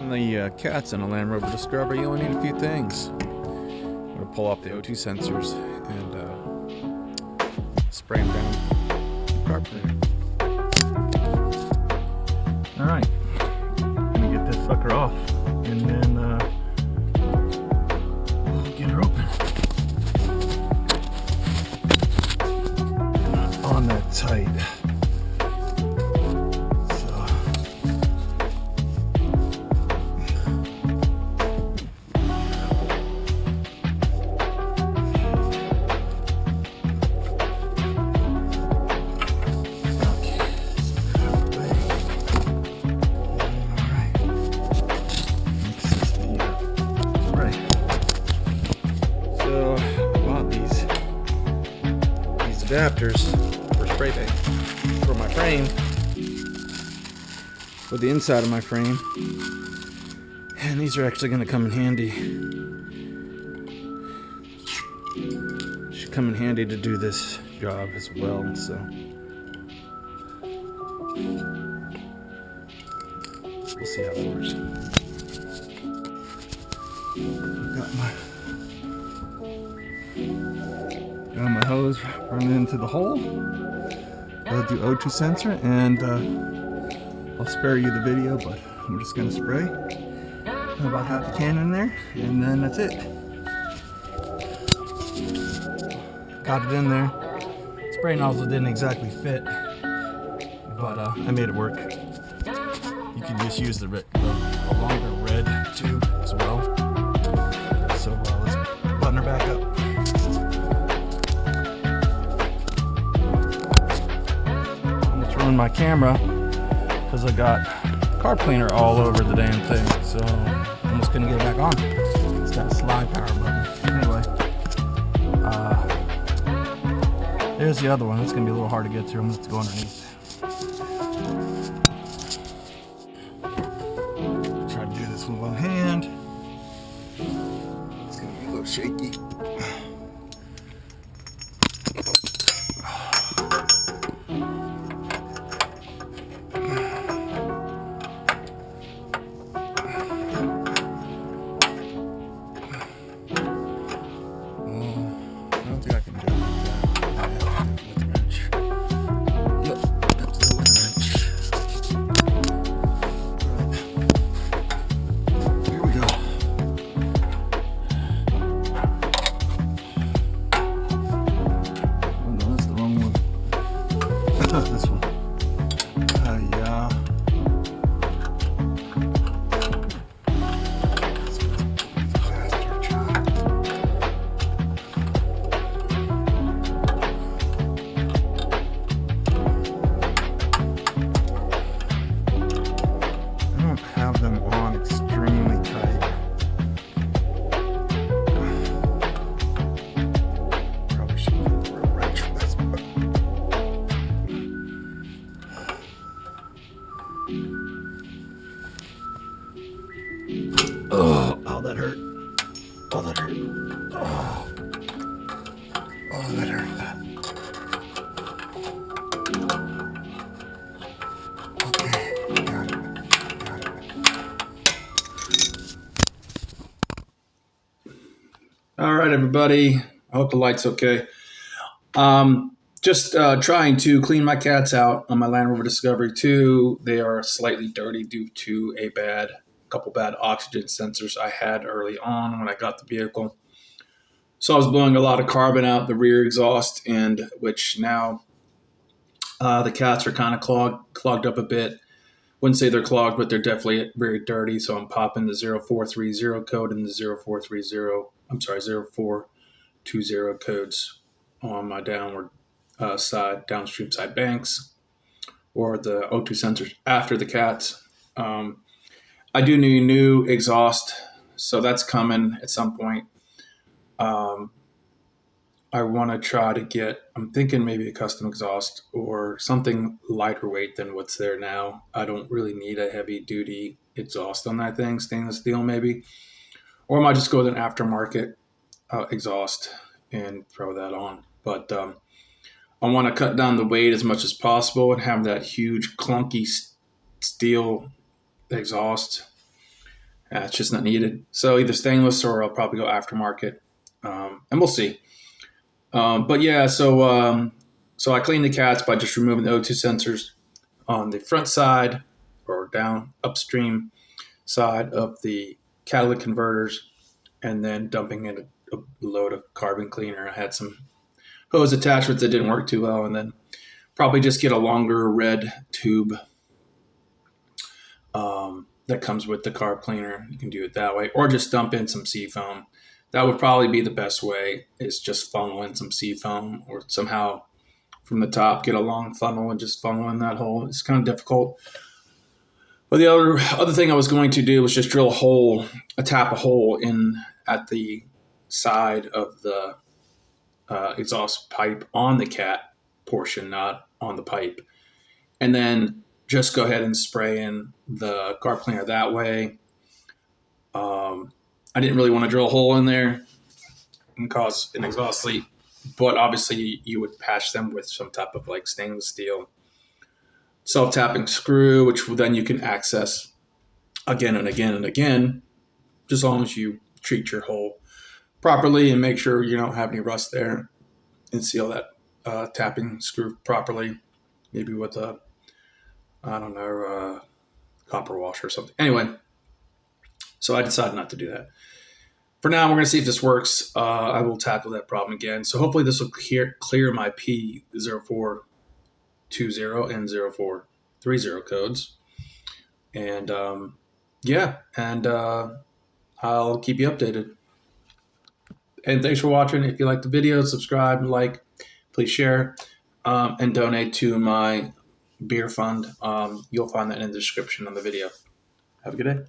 clean the cats in a Land Rover Discovery, you only need a few things. I'm going to pull off the O2 sensors and spray them down the car cleaner. Alright, I'm going to get this sucker off and then we'll get her open. Not on that tight. Adapters for spray paint for my frame, for the inside of my frame, and these are actually going to come in handy. Should come in handy to do this job as well. So we'll see how it works. Got my hose running into the hole. I'll do O2 sensor, and I'll spare you the video, but I'm just gonna spray about half a can in there, and then that's it. Got it in there. Spray nozzle didn't exactly fit, but I made it work. You can just use the longer red tube as well. So let's button her back up. My camera because I got carb cleaner all over the damn thing, so I'm just gonna get it back on. It's got a slide power button. Anyway, there's the other one. It's gonna be a little hard to get through. I'm just going to go underneath. Try to do this with one hand. It's gonna be a little shaky. This one. Yeah. I don't have them on extremely tight. Probably should put a wrench for this, but oh, that hurt. Oh, that hurt. Oh, that hurt. Okay, got it. All right, everybody. I hope the light's okay. Just trying to clean my cats out on my Land Rover Discovery 2. They are slightly dirty due to a couple bad oxygen sensors I had early on when I got the vehicle. So I was blowing a lot of carbon out the rear exhaust, and which now the cats are kind of clogged up a bit. Wouldn't say they're clogged, but they're definitely very dirty. So I'm popping the 0430 code and the 0420 codes on my downstream side banks, or the O2 sensors after the cats. I do need new exhaust, so that's coming at some point. I want to try to get, I'm thinking maybe a custom exhaust or something lighter weight than what's there now. I don't really need a heavy duty exhaust on that thing, stainless steel maybe. Or I might just go with an aftermarket exhaust and throw that on. But I want to cut down the weight as much as possible and have that huge clunky steel exhaust. It's just not needed. So either stainless or I'll probably go aftermarket, and we'll see. But yeah, so I cleaned the cats by just removing the O2 sensors on the front side or down upstream side of the catalytic converters, and then dumping in a load of carbon cleaner. I had some hose attachments that didn't work too well, and then probably just get a longer red tube that comes with the carb cleaner. You can do it that way, or just dump in some seafoam. That would probably be the best way. Is just funnel in some seafoam, or somehow from the top get a long funnel and just funnel in that hole. It's kind of difficult. But the other thing I was going to do was just drill tap a hole in at the side of the exhaust pipe on the cat portion, not on the pipe, and then just go ahead and spray in the carb cleaner that way. I didn't really want to drill a hole in there and cause an exhaust leak, but obviously you would patch them with some type of like stainless steel self-tapping screw, which then you can access again and again and again, as long as you treat your hole properly and make sure you don't have any rust there, and seal that tapping screw properly, maybe with a, I don't know, copper wash or something. Anyway, so I decided not to do that. For now, we're going to see if this works. I will tackle that problem again. So hopefully this will clear my P0420 and 0430 codes. And I'll keep you updated. And thanks for watching. If you like the video, subscribe, like, please share, and donate to my beer fund. You'll find that in the description on the video. Have a good day.